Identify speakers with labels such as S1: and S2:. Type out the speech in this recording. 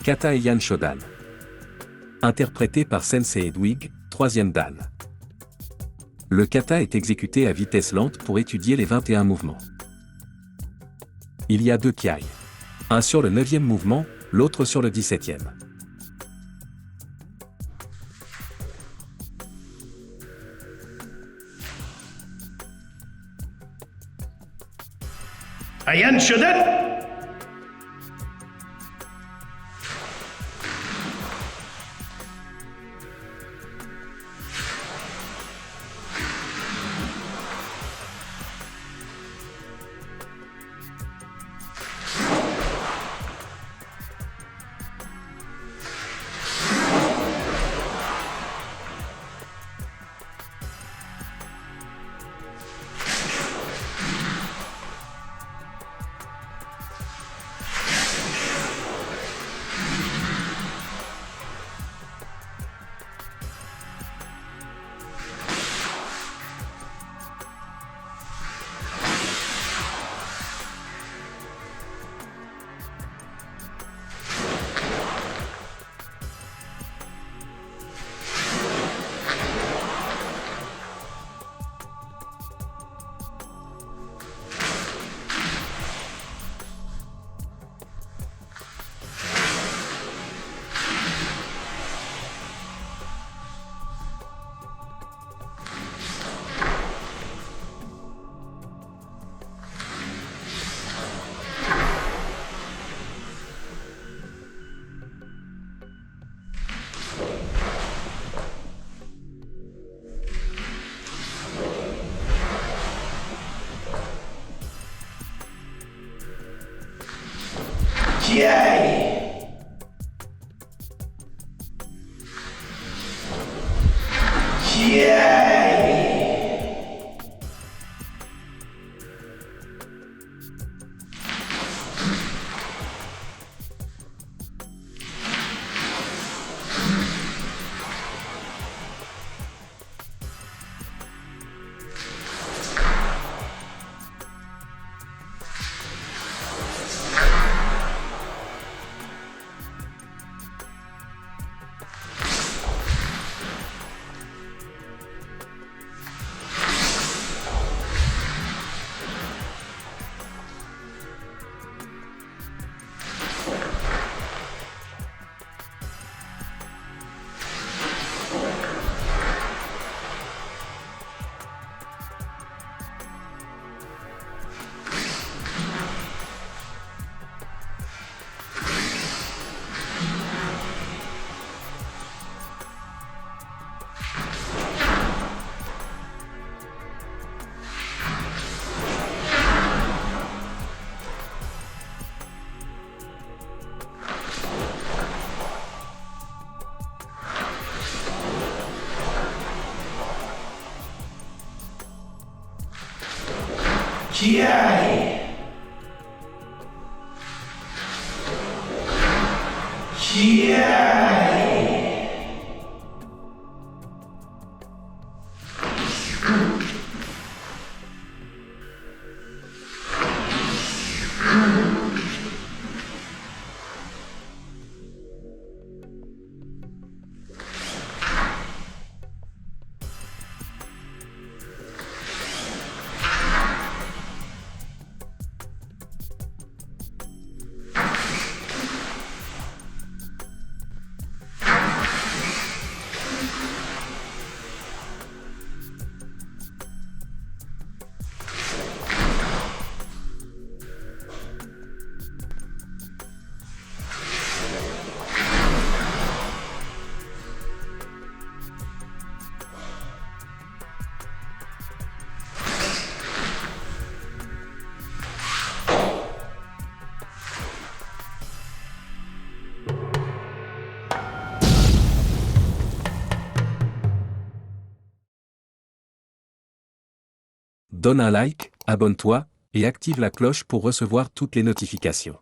S1: Kata Heian Shodan. Interprété par Sensei Hedwig, 3e dan. Le kata est exécuté à vitesse lente pour étudier les 21 mouvements. Il y a 2 kyai. Un sur le 9e mouvement, l'autre sur le 17e.
S2: Heian Shodan. Kyai. Kyai. Kyai. Kyai.
S1: Donne un like, abonne-toi, et active la cloche pour recevoir toutes les notifications.